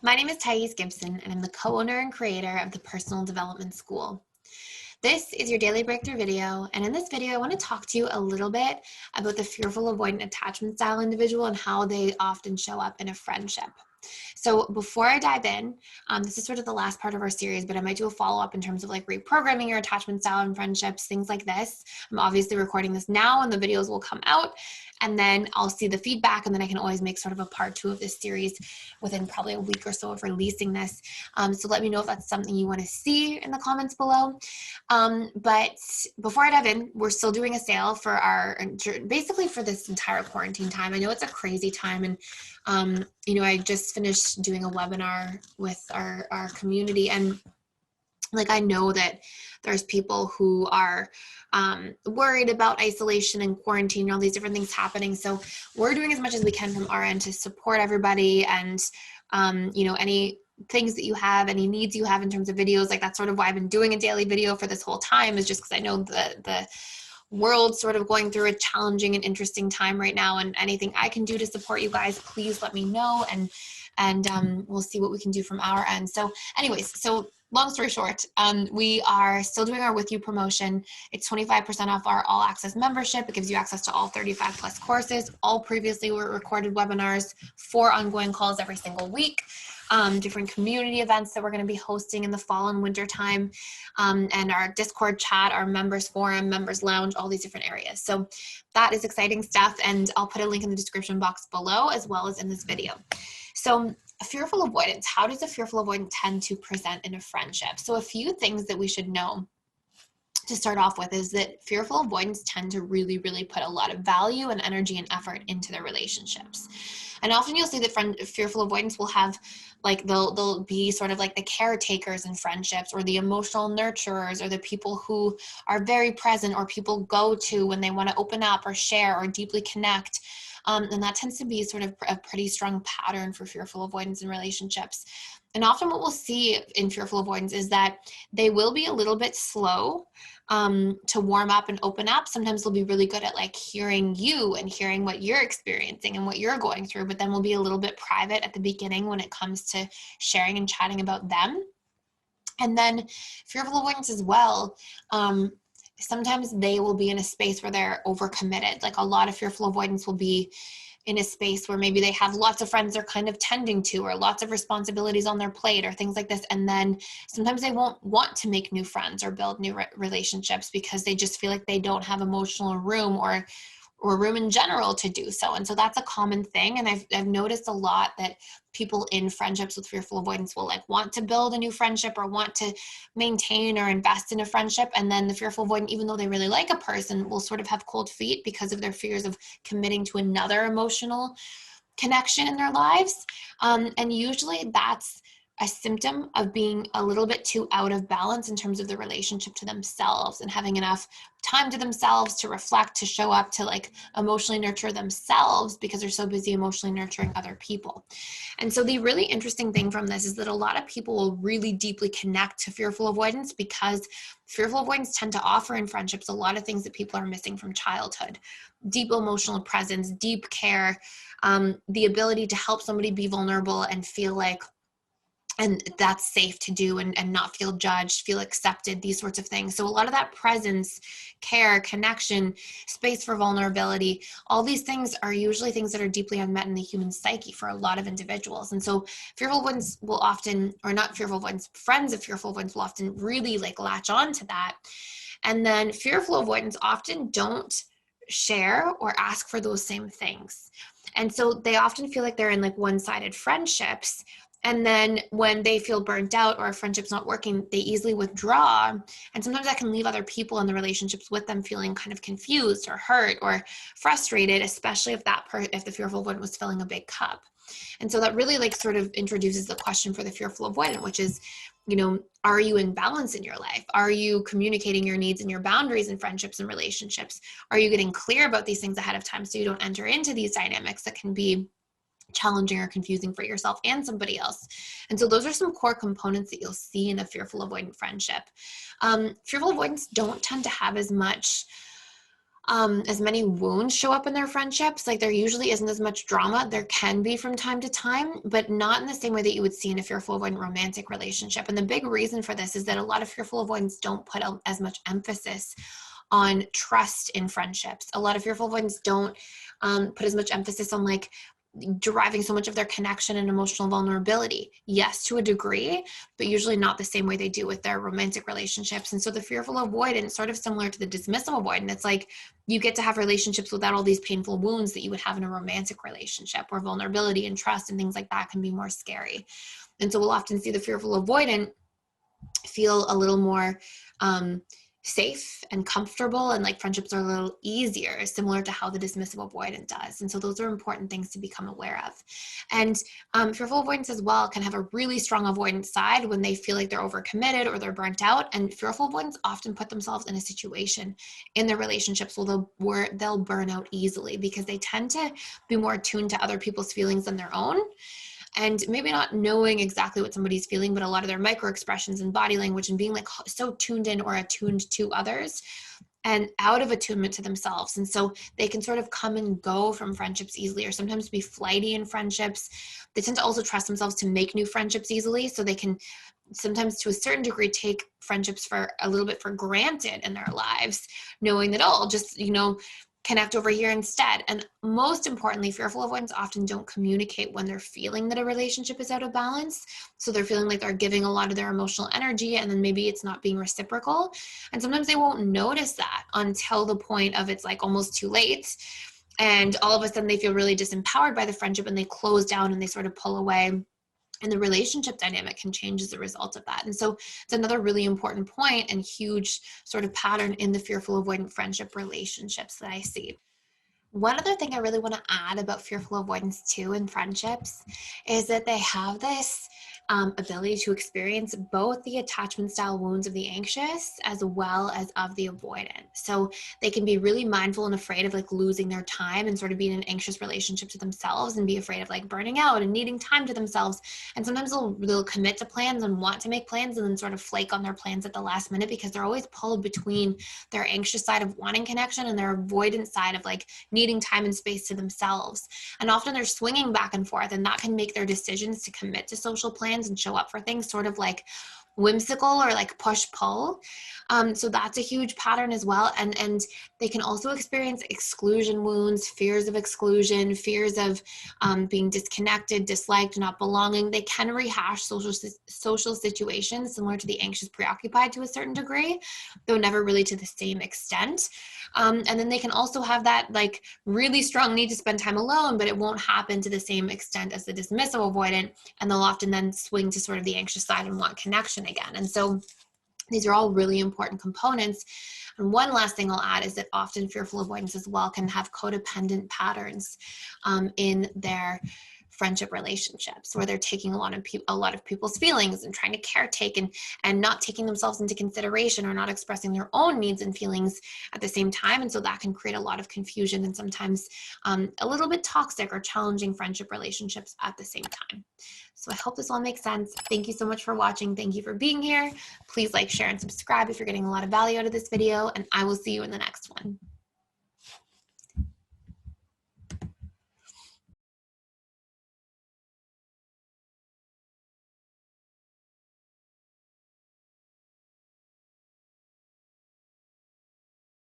My name is Gibson, and I'm the co-owner and creator of the Personal Development School. This is your daily breakthrough video, and in this video, I want to talk to you a little bit about the fearful avoidant attachment style individual and how they often show up in a friendship. So before I dive in, this is sort of the last part of our series, but I might do a follow-up in terms of like reprogramming your attachment style and friendships, things like this. I'm obviously recording this now and the videos will come out, and then I'll see the feedback, and then I can always make sort of a part 2 of this series within probably a week or so of releasing this. So let me know if that's something you want to see in the comments below. But before I dive in, we're still doing a sale for basically for this entire quarantine time. I know it's a crazy time, and I just finished doing a webinar with our community, and like I know that there's people who are worried about isolation and quarantine and all these different things happening. So we're doing as much as we can from our end to support everybody, and any things that you have, any needs you have in terms of videos, like that's sort of why I've been doing a daily video for this whole time, is just because I know the world sort of going through a challenging and interesting time right now, and anything I can do to support you guys, please let me know, and we'll see what we can do from our end. So anyways, long story short, we are still doing our With You promotion. It's 25% off our all access membership. It gives you access to all 35 plus courses, all previously were recorded webinars, 4 ongoing calls every single week, different community events that we're going to be hosting in the fall and winter time, and our Discord chat, our members forum, members lounge, all these different areas. So that is exciting stuff, and I'll put a link in the description box below as well as in this video. So fearful avoidance, how does a fearful avoidant tend to present in a friendship? So a few things that we should know to start off with is that fearful avoidants tend to really, really put a lot of value and energy and effort into their relationships. And often you'll see that fearful avoidants will have, like, they'll be sort of like the caretakers in friendships, or the emotional nurturers, or the people who are very present, or people go to when they want to open up or share or deeply connect. And that tends to be sort of a pretty strong pattern for fearful avoidance in relationships. And often what we'll see in fearful avoidance is that they will be a little bit slow to warm up and open up. Sometimes they'll be really good at like hearing you and hearing what you're experiencing and what you're going through, but then we'll be a little bit private at the beginning when it comes to sharing and chatting about them. And then fearful avoidance as well. Sometimes they will be in a space where they're overcommitted. Like a lot of fearful avoidance will be in a space where maybe they have lots of friends they're kind of tending to, or lots of responsibilities on their plate, or things like this. And then sometimes they won't want to make new friends or build new relationships because they just feel like they don't have emotional room or room in general to do so. And so that's a common thing. And I've noticed a lot that people in friendships with fearful avoidance will like want to build a new friendship or want to maintain or invest in a friendship. And then the fearful avoidant, even though they really like a person, will sort of have cold feet because of their fears of committing to another emotional connection in their lives. And usually that's a symptom of being a little bit too out of balance in terms of the relationship to themselves, and having enough time to themselves to reflect, to show up, to like emotionally nurture themselves because they're so busy emotionally nurturing other people. And so the really interesting thing from this is that a lot of people will really deeply connect to fearful avoidance because fearful avoidance tend to offer in friendships a lot of things that people are missing from childhood: deep emotional presence, deep care, the ability to help somebody be vulnerable and feel like, and that's safe to do, and not feel judged, feel accepted, these sorts of things. So a lot of that presence, care, connection, space for vulnerability, all these things are usually things that are deeply unmet in the human psyche for a lot of individuals. And so fearful ones will often, or not fearful ones, friends of fearful ones will often really like latch on to that. And then fearful avoidants often don't share or ask for those same things. And so they often feel like they're in like one-sided friendships. And then when they feel burnt out or a friendship's not working, they easily withdraw. And sometimes that can leave other people in the relationships with them feeling kind of confused or hurt or frustrated, especially if if the fearful avoidant was filling a big cup. And so that really like sort of introduces the question for the fearful avoidant, which is, are you in balance in your life? Are you communicating your needs and your boundaries in friendships and relationships? Are you getting clear about these things ahead of time so you don't enter into these dynamics that can be challenging or confusing for yourself and somebody else? And so those are some core components that you'll see in a fearful avoidant friendship. Fearful avoidants don't tend to have as much as many wounds show up in their friendships. Like there usually isn't as much drama. There can be from time to time, but not in the same way that you would see in a fearful avoidant romantic relationship. And the big reason for this is that a lot of fearful avoidants don't put as much emphasis on trust in friendships. A lot of fearful avoidants don't put as much emphasis on like deriving so much of their connection and emotional vulnerability. Yes, to a degree, but usually not the same way they do with their romantic relationships. And so the fearful avoidant, sort of similar to the dismissive avoidant, it's like you get to have relationships without all these painful wounds that you would have in a romantic relationship, where vulnerability and trust and things like that can be more scary. And so we'll often see the fearful avoidant feel a little more safe and comfortable, and like friendships are a little easier, similar to how the dismissive avoidant does. And so those are important things to become aware of. And fearful avoidants as well can have a really strong avoidant side when they feel like they're overcommitted or they're burnt out. And fearful avoidants often put themselves in a situation in their relationships where they'll burn out easily, because they tend to be more attuned to other people's feelings than their own. And maybe not knowing exactly what somebody's feeling, but a lot of their micro expressions and body language and being like so tuned in or attuned to others and out of attunement to themselves. And so they can sort of come and go from friendships easily, or sometimes be flighty in friendships. They tend to also trust themselves to make new friendships easily. So they can sometimes, to a certain degree, take friendships for a little bit for granted in their lives, knowing that, oh, I'll just, connect over here instead. And most importantly, fearful avoidants often don't communicate when they're feeling that a relationship is out of balance. So they're feeling like they're giving a lot of their emotional energy, and then maybe it's not being reciprocal. And sometimes they won't notice that until the point of it's like almost too late. And all of a sudden they feel really disempowered by the friendship, and they close down and they sort of pull away. And the relationship dynamic can change as a result of that. And so it's another really important point and huge sort of pattern in the fearful avoidant friendship relationships that I see. One other thing I really want to add about fearful avoidance too in friendships is that they have this ability to experience both the attachment style wounds of the anxious as well as of the avoidant. So they can be really mindful and afraid of like losing their time and sort of be in an anxious relationship to themselves and be afraid of like burning out and needing time to themselves. And sometimes they'll commit to plans and want to make plans and then sort of flake on their plans at the last minute, because they're always pulled between their anxious side of wanting connection and their avoidant side of like needing time and space to themselves. And often they're swinging back and forth, and that can make their decisions to commit to social plans and show up for things sort of like whimsical or like push-pull. So that's a huge pattern as well. And they can also experience exclusion wounds, fears of exclusion, fears of being disconnected, disliked, not belonging. They can rehash social situations similar to the anxious preoccupied to a certain degree, though never really to the same extent. And then they can also have that like really strong need to spend time alone, but it won't happen to the same extent as the dismissive avoidant. And they'll often then swing to sort of the anxious side and want connection again. And so these are all really important components. And one last thing I'll add is that often fearful avoidance as well can have codependent patterns in their friendship relationships, where they're taking a lot of people's feelings and trying to caretake and not taking themselves into consideration, or not expressing their own needs and feelings at the same time. And so that can create a lot of confusion and sometimes a little bit toxic or challenging friendship relationships at the same time. So I hope this all makes sense. Thank you so much for watching. Thank you for being here. Please like, share, and subscribe if you're getting a lot of value out of this video, and I will see you in the next one.